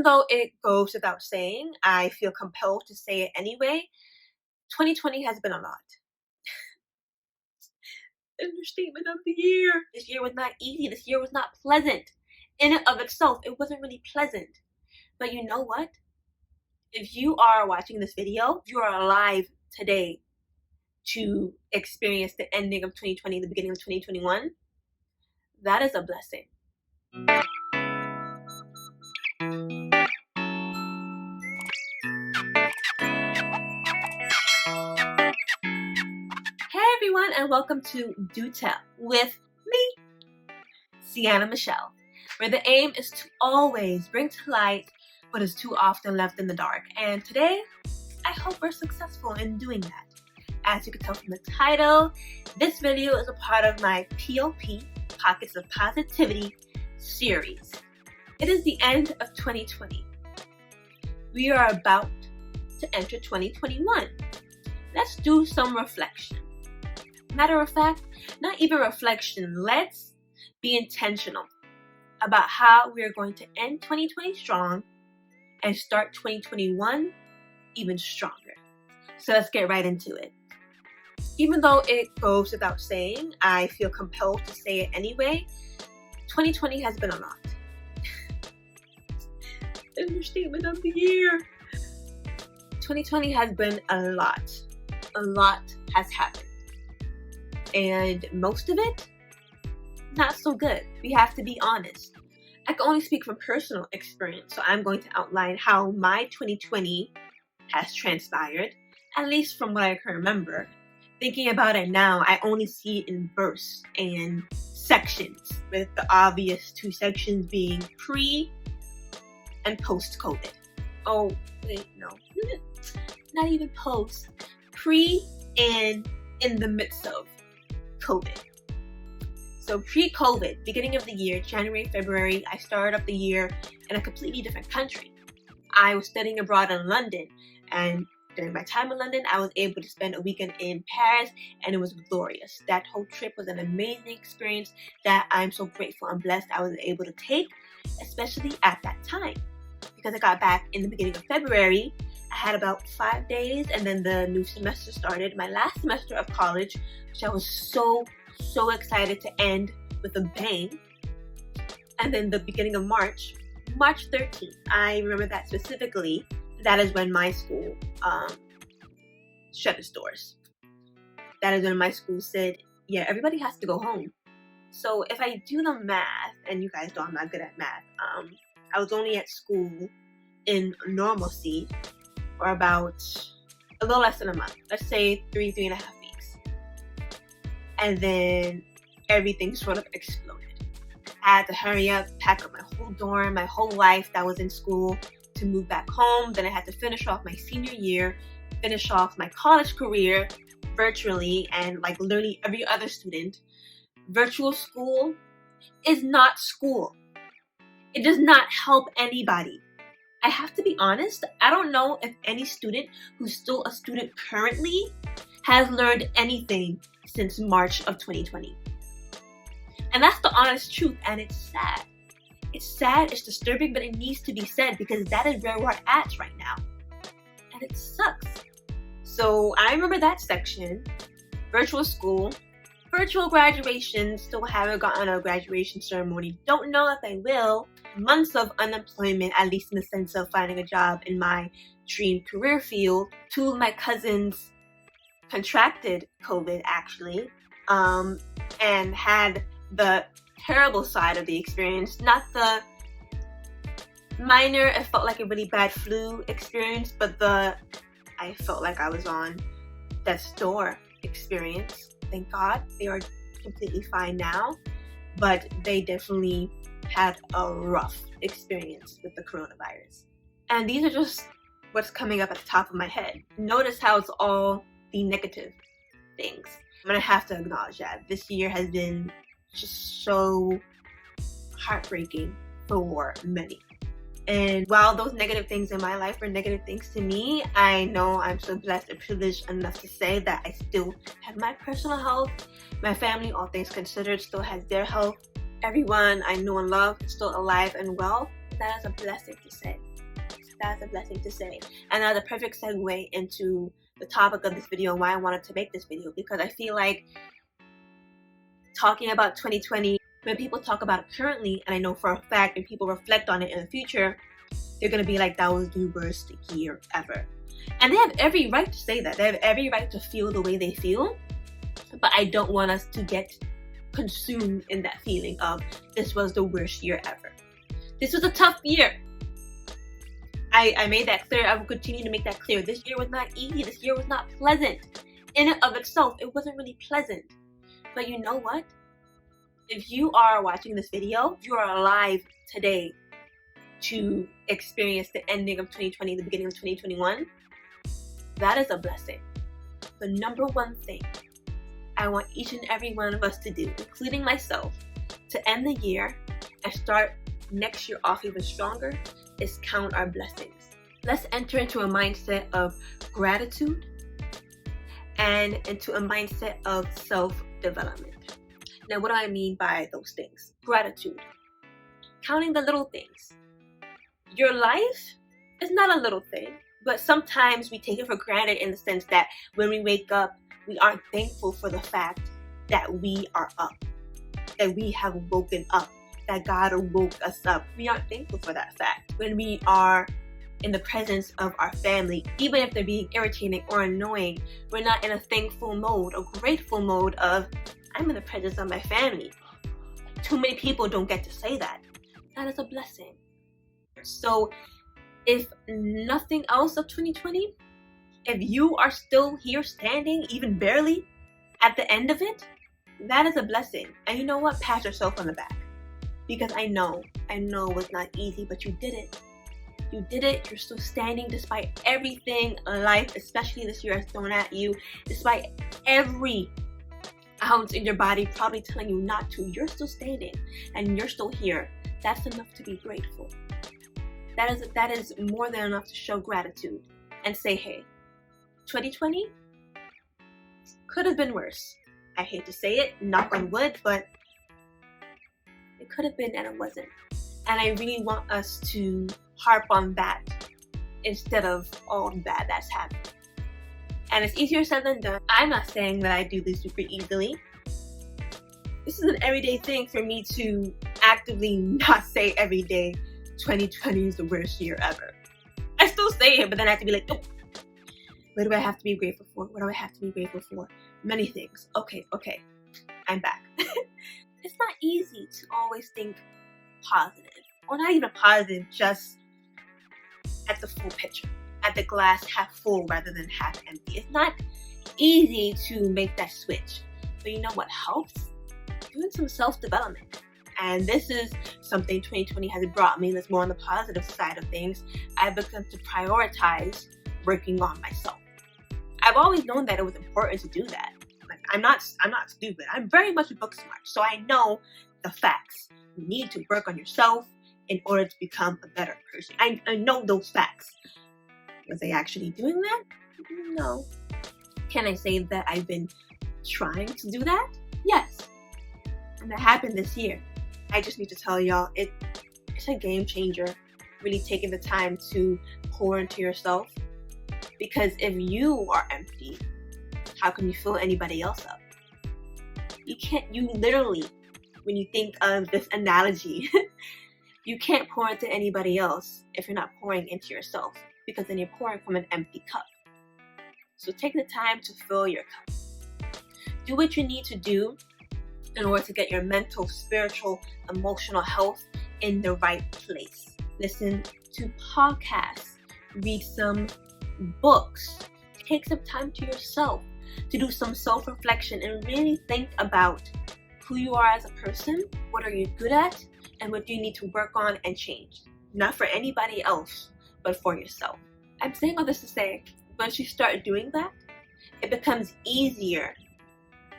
Even though it goes without saying, I feel compelled to say it anyway. 2020 has been a lot. Understatement of the year. This year was not easy. This year was not pleasant. In and of itself, it wasn't really pleasant. But you know what? If you are watching this video, you are alive today to experience the ending of 2020, the beginning of 2021. That is a blessing. Hey everyone, and welcome to Do Tell with me, Sienna Michelle, where the aim is to always bring to light what is too often left in the dark. And today, I hope we're successful in doing that. As you can tell from the title, this video is a part of my P.O.P, Pockets of Positivity series. It is the end of 2020. We are about to enter 2021. Let's do some reflection. Matter of fact, not even reflection, let's be intentional about how we are going to end 2020 strong and start 2021 even stronger. So let's get right into it. Even though it goes without saying, I feel compelled to say it anyway. 2020 has been a lot. Understatement of the year. 2020 has been a lot. A lot has happened. And most of it, not so good. We have to be honest. I can only speak from personal experience, so I'm going to outline how my 2020 has transpired, at least from what I can remember. Thinking about it now, I only see it in bursts and sections, with the obvious two sections being pre and post-COVID. Oh, wait, no. Not even post. Pre and in the midst of COVID. So pre-COVID, beginning of the year, January, February, I started up the year in a completely different country. I was studying abroad in London, and during my time in London, I was able to spend a weekend in Paris, and it was glorious. That whole trip was an amazing experience that I'm so grateful and blessed I was able to take, especially at that time. Because I got back in the beginning of February, I had about 5 days, and then the new semester started, my last semester of college, which I was so excited to end with a bang. And then the beginning of March 13th, I remember that specifically. That is when my school shut its doors. That is when my school said, yeah, everybody has to go home. So if I do the math, and you guys know I'm not good at math, I was only at school in normalcy for about a little less than a month. Let's say 3.5 weeks. And then everything sort of exploded. I had to hurry up, pack up my whole dorm, my whole life that was in school to move back home. Then I had to finish off my senior year, finish off my college career virtually, and like literally every other student. Virtual school is not school. It does not help anybody. I have to be honest, I don't know if any student who's still a student currently has learned anything since March of 2020. And that's the honest truth, and it's sad. It's sad, it's disturbing, but it needs to be said because that is where we're at right now. And it sucks. So I remember that section, virtual school, virtual graduation, still haven't gotten a graduation ceremony, don't know if I will. Months of unemployment, at least in the sense of finding a job in my dream career field. 2 of my cousins contracted COVID actually, and had the terrible side of the experience, not the minor, it felt like a really bad flu experience, but I felt like I was on death's door experience. Thank God they are completely fine now, but they definitely had a rough experience with the coronavirus. And these are just what's coming up at the top of my head. Notice how it's all the negative things. I'm gonna have to acknowledge that this year has been just so heartbreaking for many. And while those negative things in my life are negative things to me, I know I'm so blessed and privileged enough to say that I still have my personal health. My family, all things considered, still has their health. Everyone I know and love is still alive and well. that is a blessing to say. That is a blessing to say. And that's a perfect segue into the topic of this video and why I wanted to make this video, because I feel like talking about 2020, when people talk about it currently, and I know for a fact when people reflect on it in the future, they're going to be like, that was the worst year ever. And they have every right to say that. They have every right to feel the way they feel. But I don't want us to get consumed in that feeling of this was the worst year ever. This was a tough year. I made that clear. I will continue to make that clear. This year was not easy. This year was not pleasant. In and of itself, it wasn't really pleasant. But you know what? If you are watching this video, you are alive today to experience the ending of 2020, the beginning of 2021. That is a blessing. The number one thing I want each and every one of us to do, including myself, to end the year and start next year off even stronger, is count our blessings. Let's enter into a mindset of gratitude and into a mindset of self-development. Now, what do I mean by those things? Gratitude. Counting the little things. Your life is not a little thing, but sometimes we take it for granted in the sense that when we wake up, we aren't thankful for the fact that we are up, that we have woken up, that God woke us up. We aren't thankful for that fact. When we are in the presence of our family, even if they're being irritating or annoying, we're not in a thankful mode, a grateful mode of, I'm in the presence of my family. Too many people don't get to say that. That is a blessing. So if nothing else of 2020, if you are still here standing, even barely, at the end of it, that is a blessing. And you know what? Pat yourself on the back. Because I know it was not easy, but you did it. You did it. You're still standing despite everything life, especially this year, has thrown at you. Despite every ounce in your body probably telling you not to. You're still standing and you're still here. That's enough to be grateful. That is more than enough to show gratitude and say, hey, 2020 could have been worse. I hate to say it, knock on wood, but it could have been and it wasn't. And I really want us to harp on that instead of all the bad that's happened. And it's easier said than done. I'm not saying that I do this super easily. This is an everyday thing for me to actively not say every day, 2020 is the worst year ever. I still say it, but then I have to be like, oh, what do I have to be grateful for? What do I have to be grateful for? Many things. Okay, I'm back. It's not easy to always think positive, or not even positive, just at the full picture, at the glass half full rather than half empty. It's not easy to make that switch, but you know what helps? Doing some self-development. And this is something 2020 has brought me that's more on the positive side of things. I've begun to prioritize working on myself. I've always known that it was important to do that. Like, I'm not stupid. I'm very much book smart. So I know the facts. You need to work on yourself in order to become a better person. I know those facts. Was I actually doing that? No. Can I say that I've been trying to do that? Yes. And that happened this year. I just need to tell y'all, it's a game changer, really taking the time to pour into yourself. Because if you are empty, how can you fill anybody else up? You literally, when you think of this analogy, you can't pour into anybody else if you're not pouring into yourself, because then you're pouring from an empty cup. So take the time to fill your cup. Do what you need to do in order to get your mental, spiritual, emotional health in the right place. Listen to podcasts, read some books, take some time to yourself to do some self-reflection and really think about who you are as a person, what are you good at, and what do you need to work on and change. Not for anybody else, but for yourself. I'm saying all this to say, once you start doing that, it becomes easier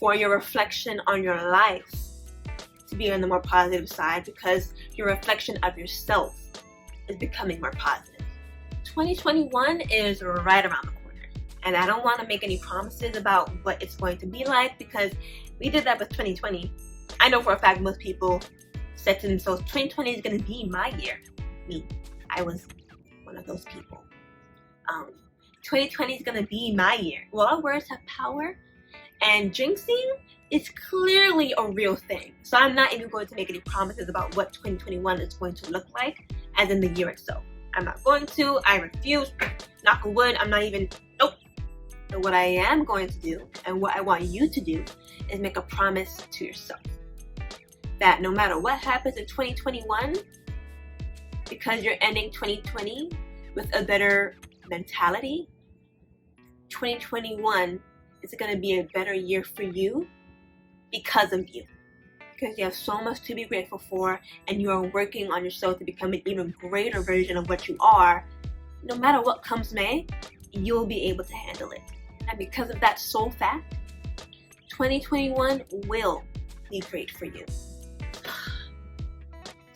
for your reflection on your life to be on the more positive side, because your reflection of yourself is becoming more positive. 2021 is right around the corner, and I don't want to make any promises about what it's going to be like, because we did that with 2020. I know for a fact most people said to themselves, 2020 is going to be my year. me. I was one of those people. 2020 is gonna be my year. Well, our words have power, and jinxing is clearly a real thing. So I'm not even going to make any promises about what 2021 is going to look like, as in the year itself. I'm not going to. I refuse. Knock on wood. I'm not even. Nope. But what I am going to do, and what I want you to do, is make a promise to yourself that no matter what happens in 2021, because you're ending 2020 with a better mentality, 2021 is going to be a better year for you because of you. Because you have so much to be grateful for, and you are working on yourself to become an even greater version of what you are. No matter what comes May, you'll be able to handle it. And because of that sole fact, 2021 will be great for you.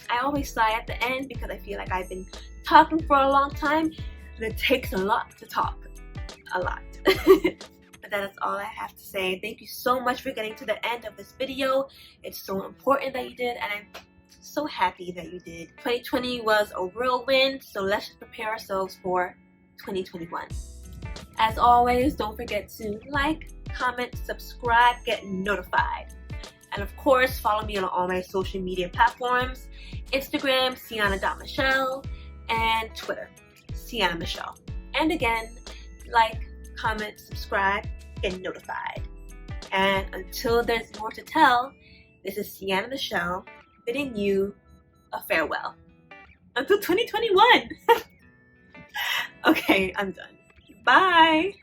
I always sigh at the end because I feel like I've been talking for a long time, and it takes a lot to talk. A lot. But that is all I have to say. Thank you so much for getting to the end of this video. It's so important that you did, and I'm so happy that you did. 2020 was a whirlwind, so let's prepare ourselves for 2021. As always, don't forget to like, comment, subscribe, get notified. And of course, follow me on all my social media platforms: Instagram, Sienna.Michelle, and Twitter, Sienna Michelle. And again, like, comment, subscribe, get notified. And until there's more to tell, this is Sienna Michelle bidding you a farewell. Until 2021. Okay, I'm done. Bye.